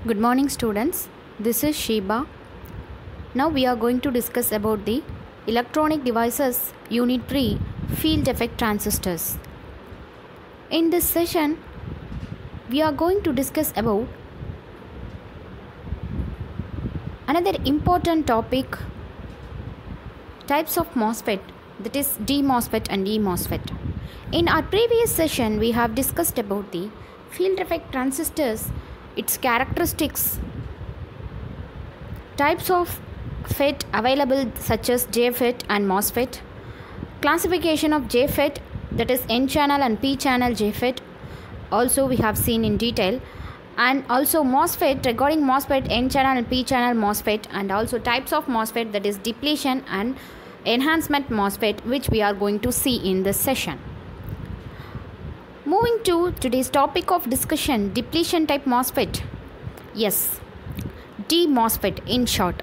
Good morning students, this is Sheba. Now we are going to discuss about the electronic devices unit 3 field effect transistors. In this session we are going to discuss about another important topic, types of MOSFET, that is D MOSFET and E MOSFET. In our previous session we have discussed about the field effect transistors, its characteristics, types of FET available such as JFET and MOSFET, classification of JFET, that is N-channel and P-channel JFET, also we have seen in detail, and also MOSFET, regarding MOSFET, N-channel and P-channel MOSFET, and also types of MOSFET, that is depletion and enhancement MOSFET, which we are going to see in this session. Moving to today's topic of discussion, depletion type MOSFET. Yes, D MOSFET in short.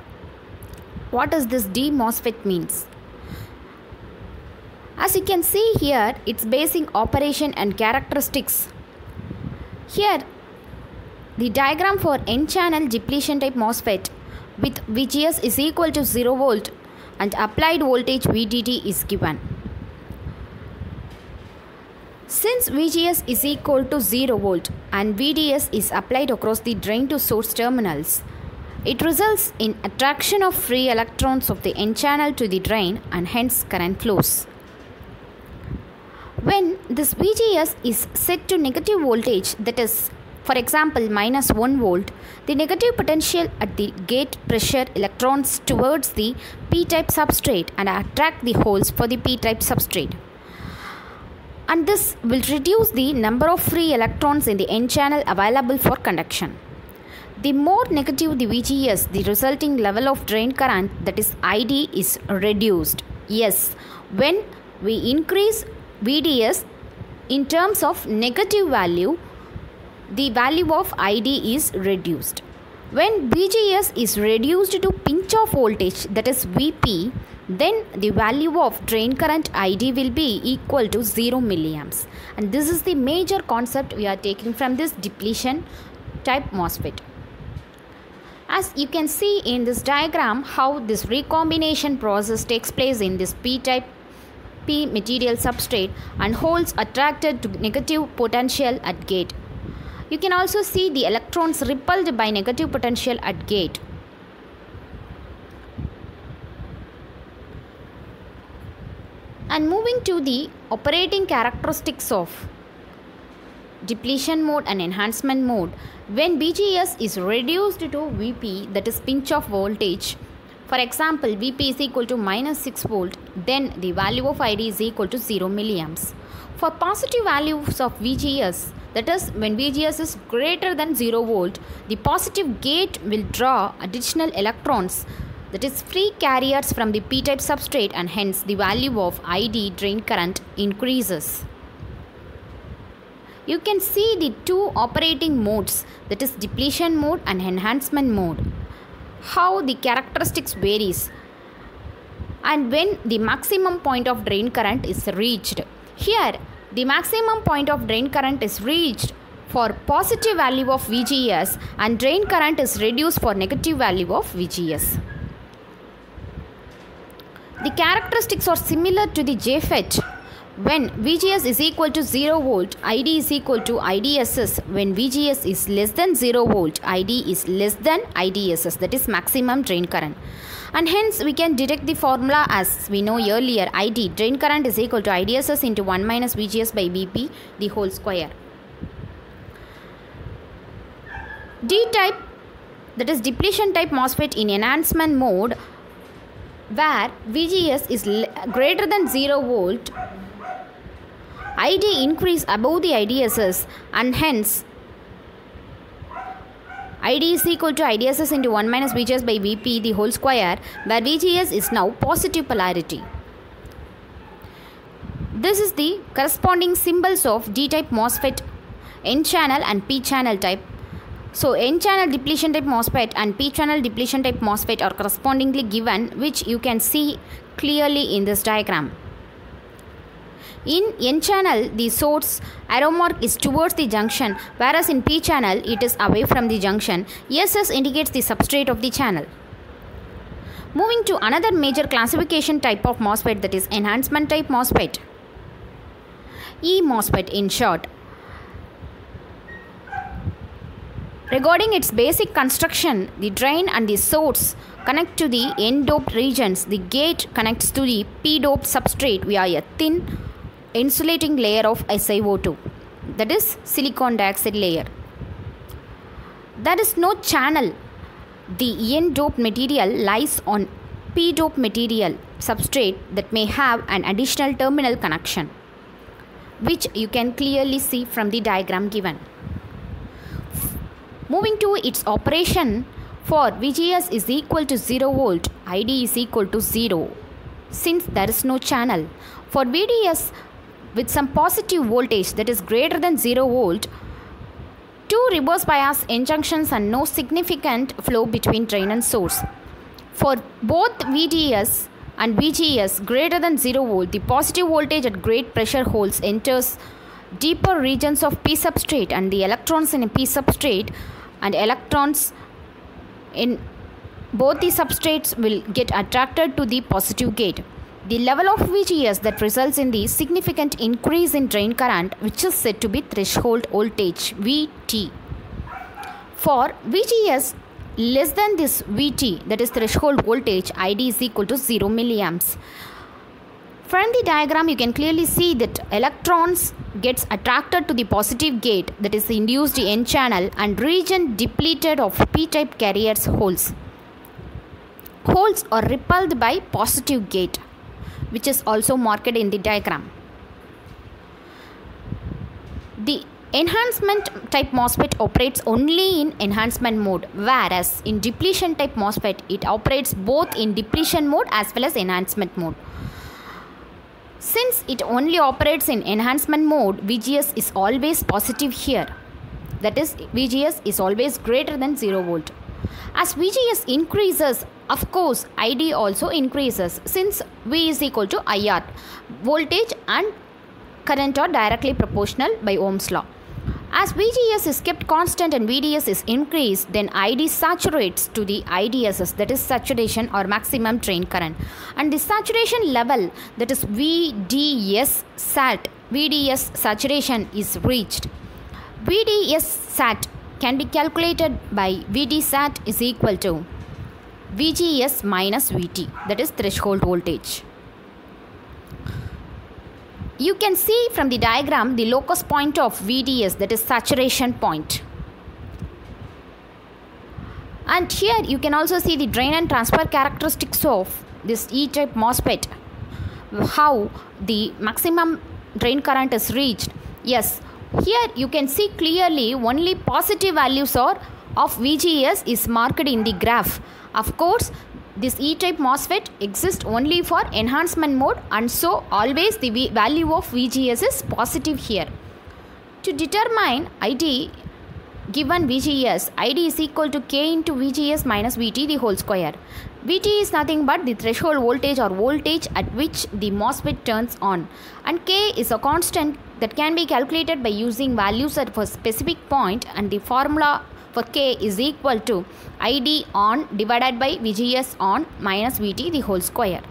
What does this D MOSFET means? As you can see here, its basic operation and characteristics. Here, the diagram for N-channel depletion type MOSFET with VGS is equal to 0 volt and applied voltage VDD is given. Since VGS is equal to 0 volt and VDS is applied across the drain to source terminals, it results in attraction of free electrons of the N-channel to the drain and hence current flows. When this VGS is set to negative voltage, that is, for example, minus 1 volt, the negative potential at the gate pressure electrons towards the P-type substrate and attract the holes for the P-type substrate. And this will reduce the number of free electrons in the N-channel available for conduction. The more negative the VGS, the resulting level of drain current, that is ID, is reduced. Yes, when we increase VDS in terms of negative value, the value of ID is reduced. When VGS is reduced to pinch-off voltage, that is VP, then the value of drain current ID will be equal to 0 milliamps. And this is the major concept we are taking from this depletion type MOSFET. As you can see in this diagram, how this recombination process takes place in this P-type P material substrate and holes attracted to negative potential at gate. You can also see the electrons repelled by negative potential at gate. And moving to the operating characteristics of depletion mode and enhancement mode, when VGS is reduced to VP, that is pinch off voltage, for example VP is equal to minus 6 volt, then the value of ID is equal to 0 milliamps. For positive values of VGS, that is when VGS is greater than 0 volt, the positive gate will draw additional electrons, that is free carriers from the P-type substrate, and hence the value of ID drain current increases. You can see the two operating modes, that is depletion mode and enhancement mode, how the characteristics varies and when the maximum point of drain current is reached. Here the maximum point of drain current is reached for positive value of VGS and drain current is reduced for negative value of VGS. The characteristics are similar to the JFET. When VGS is equal to 0 volt, ID is equal to IDSS. When VGS is less than 0 volt, ID is less than IDSS, that is maximum drain current. And hence we can direct the formula as we know earlier, ID drain current is equal to IDSS into 1 minus VGS by VP the whole square. D type, that is depletion type MOSFET in enhancement mode, where VGS is greater than 0 volt, ID increase above the IDSS and hence ID is equal to IDSS into 1 minus VGS by VP the whole square, where VGS is now positive polarity. This is the corresponding symbols of D-type MOSFET, N-channel and P-channel type. So N-channel depletion type MOSFET and P-channel depletion type MOSFET are correspondingly given, which you can see clearly in this diagram. In N channel, the source arrow mark is towards the junction, whereas in P channel, it is away from the junction. SS indicates the substrate of the channel. Moving to another major classification type of MOSFET, that is enhancement type MOSFET. E-MOSFET in short. Regarding its basic construction, the drain and the source connect to the N-doped regions. The gate connects to the P-doped substrate via a thin insulating layer of SiO2, that is silicon dioxide layer. There is no channel. The N-doped material lies on P-doped material substrate that may have an additional terminal connection, which you can clearly see from the diagram given. Moving to its operation, for VGS is equal to 0 volt, ID is equal to 0, since there is no channel. For VDS with some positive voltage that is greater than 0 volt, 2 reverse bias N junctions and no significant flow between drain and source. For both VDS and VGS greater than 0 volt, the positive voltage at great pressure holes enters deeper regions of P substrate, and the electrons in a P substrate and electrons in both the substrates will get attracted to the positive gate. The level of VGS that results in the significant increase in drain current, which is said to be threshold voltage VT. For VGS less than this VT, that is threshold voltage, ID is equal to 0 milliamps. From the diagram, you can clearly see that electrons gets attracted to the positive gate, that is induced N channel, and region depleted of P-type carriers holes. Holes are repelled by positive gate, which is also marked in the diagram. The enhancement type MOSFET operates only in enhancement mode, whereas in depletion type MOSFET it operates both in depletion mode as well as enhancement mode. Since it only operates in enhancement mode, VGS is always positive here. That is, VGS is always greater than 0 volt. As VGS increases, of course, ID also increases, since V is equal to IR. Voltage and current are directly proportional by Ohm's law. As VGS is kept constant and VDS is increased, then ID saturates to the IDSS, that is saturation or maximum drain current. And the saturation level, that is VDS saturation is reached. VDS sat can be calculated by VD sat is equal to VGS minus VT, that is threshold voltage. You can see from the diagram the locus point of VDS, that is saturation point. And here you can also see the drain and transfer characteristics of this E-type MOSFET, how the maximum drain current is reached. Yes, here you can see clearly only positive values of VGS is marked in the graph. Of course, this E-type MOSFET exists only for enhancement mode, and so always the value of VGS is positive here. To determine ID given VGS, ID is equal to K into VGS minus VT the whole square. VT is nothing but the threshold voltage or voltage at which the MOSFET turns on, and K is a constant that can be calculated by using values at a specific point, and the formula for K is equal to ID on divided by VGS on minus VT the whole square.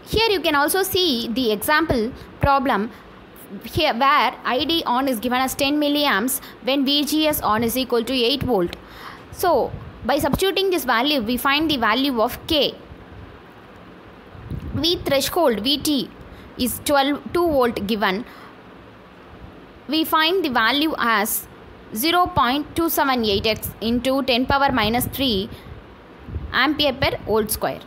Here you can also see the example problem here where ID on is given as 10 milliamps when VGS on is equal to 8 volt. So by substituting this value, we find the value of K. V threshold VT is 2 volt given. We find the value as 0.278x into 10 power minus 3 ampere per volt square.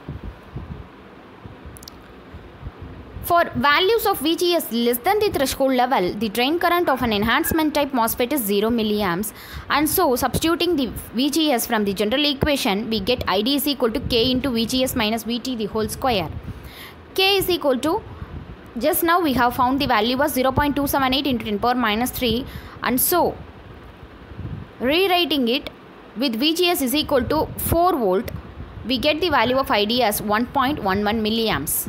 For values of VGS less than the threshold level, the drain current of an enhancement type MOSFET is 0 milliamps, and so substituting the VGS from the general equation, we get ID is equal to K into VGS minus VT the whole square. K is equal to, just now we have found the value was 0.278 into 10 power minus 3, and so rewriting it with VGS is equal to 4 volt, we get the value of ID as 1.11 milliamps.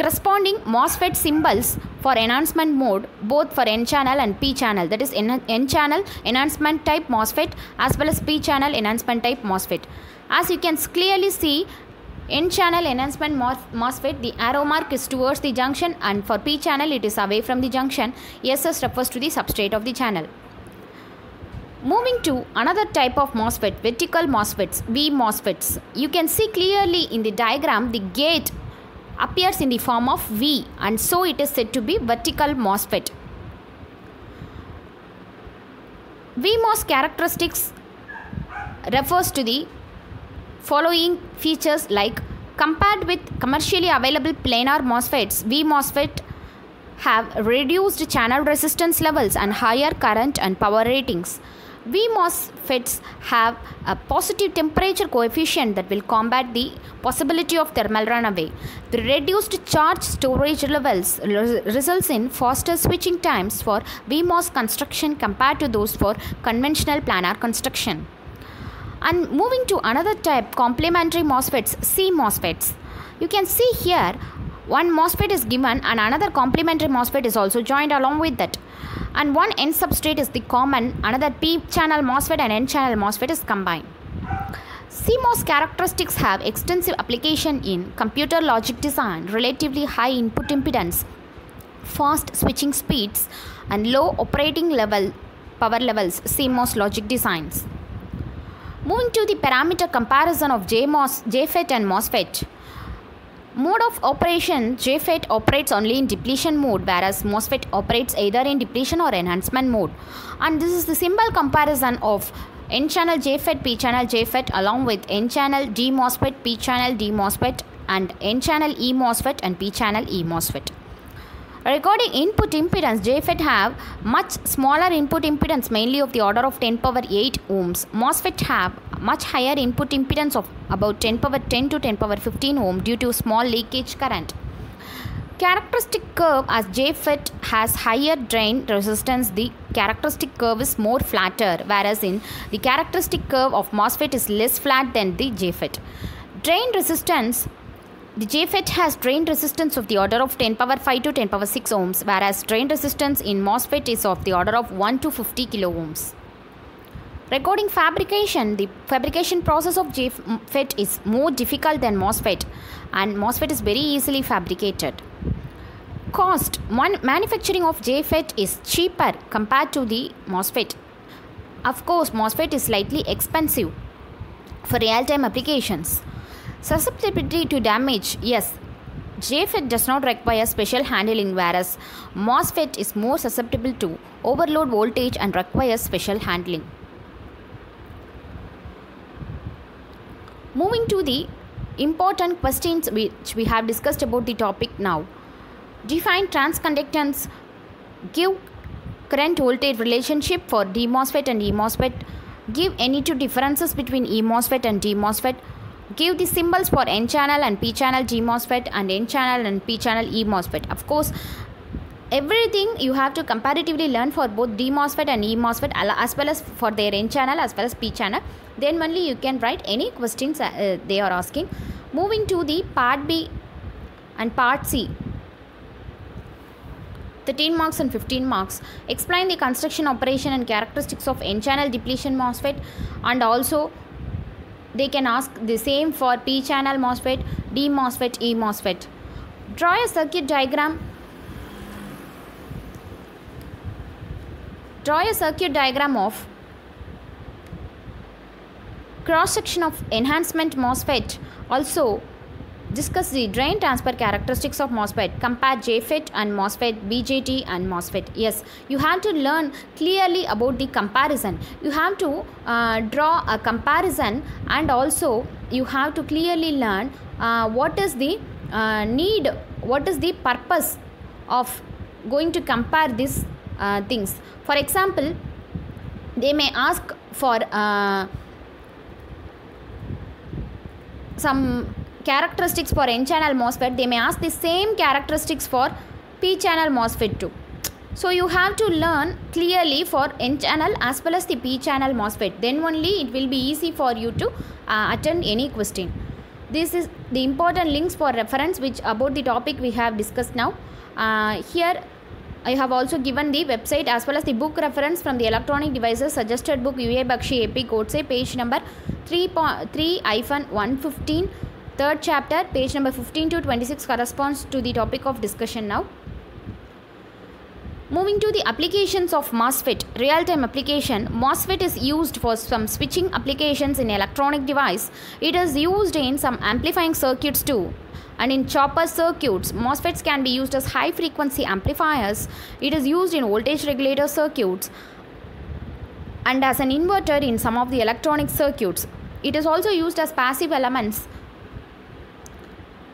corresponding MOSFET symbols for enhancement mode both for N channel and P channel, that is N channel enhancement type MOSFET as well as P channel enhancement type MOSFET. As you can clearly see, N channel enhancement MOSFET, the arrow mark is towards the junction, and for P channel it is away from the junction. SS refers to the substrate of the channel. Moving to another type of MOSFET, vertical MOSFETs, V MOSFETs. You can see clearly in the diagram the gate appears in the form of V, and so it is said to be vertical MOSFET. VMOS characteristics refers to the following features, like compared with commercially available planar MOSFETs, V MOSFET have reduced channel resistance levels and higher current and power ratings. V MOSFETs have a positive temperature coefficient that will combat the possibility of thermal runaway. The reduced charge storage levels results in faster switching times for VMOS construction compared to those for conventional planar construction. And moving to another type, complementary MOSFETs, C MOSFETs. You can see here one MOSFET is given and another complementary MOSFET is also joined along with that. And one N substrate is the common, another P channel MOSFET and N channel MOSFET is combined. CMOS characteristics have extensive application in computer logic design, relatively high input impedance, fast switching speeds, and low operating power levels, CMOS logic designs. Moving to the parameter comparison of JFET and MOSFET. Mode of operation, JFET operates only in depletion mode, whereas MOSFET operates either in depletion or enhancement mode. And this is the symbol comparison of N channel JFET, P channel JFET along with N channel D MOSFET, P channel D MOSFET, and N channel E MOSFET and P channel E MOSFET. Regarding input impedance, JFET have much smaller input impedance, mainly of the order of 10 power 8 ohms. MOSFET have much higher input impedance of about 10 power 10 to 10 power 15 ohm due to small leakage current. Characteristic curve, as JFET has higher drain resistance, the characteristic curve is more flatter, whereas in the characteristic curve of MOSFET is less flat than the JFET. Drain resistance, the JFET has drain resistance of the order of 10 power 5 to 10 power 6 ohms, whereas drain resistance in MOSFET is of the order of 1 to 50 kilo ohms. Regarding fabrication, the fabrication process of JFET is more difficult than MOSFET, and MOSFET is very easily fabricated. Cost, manufacturing of JFET is cheaper compared to the MOSFET. Of course, MOSFET is slightly expensive for real-time applications. Susceptibility to damage, yes, JFET does not require special handling, whereas MOSFET is more susceptible to overload voltage and requires special handling. Moving to the important questions which we have discussed about the topic now. Define transconductance, give current voltage relationship for D MOSFET and E MOSFET, give any two differences between E MOSFET and D MOSFET, give the symbols for N channel and P channel G MOSFET and N channel and P channel E MOSFET. Of course, everything you have to comparatively learn for both D MOSFET and E MOSFET as well as for their N channel as well as P channel. Then only you can write any questions they are asking. Moving to the part B and part C. 13 marks and 15 marks. Explain the construction, operation and characteristics of N channel depletion MOSFET, and also they can ask the same for P channel MOSFET, D MOSFET, E MOSFET. Draw a circuit diagram. Draw a circuit diagram of cross section of enhancement MOSFET. Also discuss the drain transfer characteristics of MOSFET. Compare JFET and MOSFET, BJT and MOSFET. Yes, you have to learn clearly about the comparison. You have to draw a comparison, and also you have to clearly learn what is the need, what is the purpose of going to compare these things. For example, they may ask for some characteristics for N channel MOSFET. They may ask the same characteristics for P channel MOSFET too. So you have to learn clearly for N channel as well as the P channel MOSFET. Then only it will be easy for you to attend any question. This is the important links for reference which about the topic we have discussed now. Here I have also given the website as well as the book reference from the electronic devices suggested book UA Bakshi AP Godse, page number 3-115, third chapter, page number 15 to 26 corresponds to the topic of discussion now. Moving to the applications of MOSFET, real-time application. MOSFET is used for some switching applications in electronic device. It is used in some amplifying circuits too. And in chopper circuits, MOSFETs can be used as high frequency amplifiers. It is used in voltage regulator circuits and as an inverter in some of the electronic circuits. It is also used as passive elements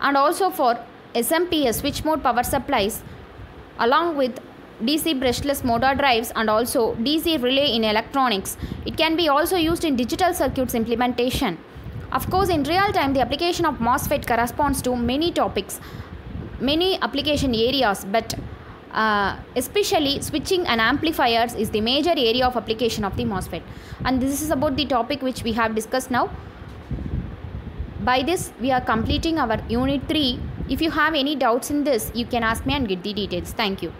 and also for SMPS, switch mode power supplies, along with DC brushless motor drives and also DC relay in electronics. It can be also used in digital circuits implementation. Of course, in real time, the application of MOSFET corresponds to many topics, many application areas, but especially switching and amplifiers is the major area of application of the MOSFET. And this is about the topic which we have discussed now. By this, we are completing our Unit 3. If you have any doubts in this, you can ask me and get the details. Thank you.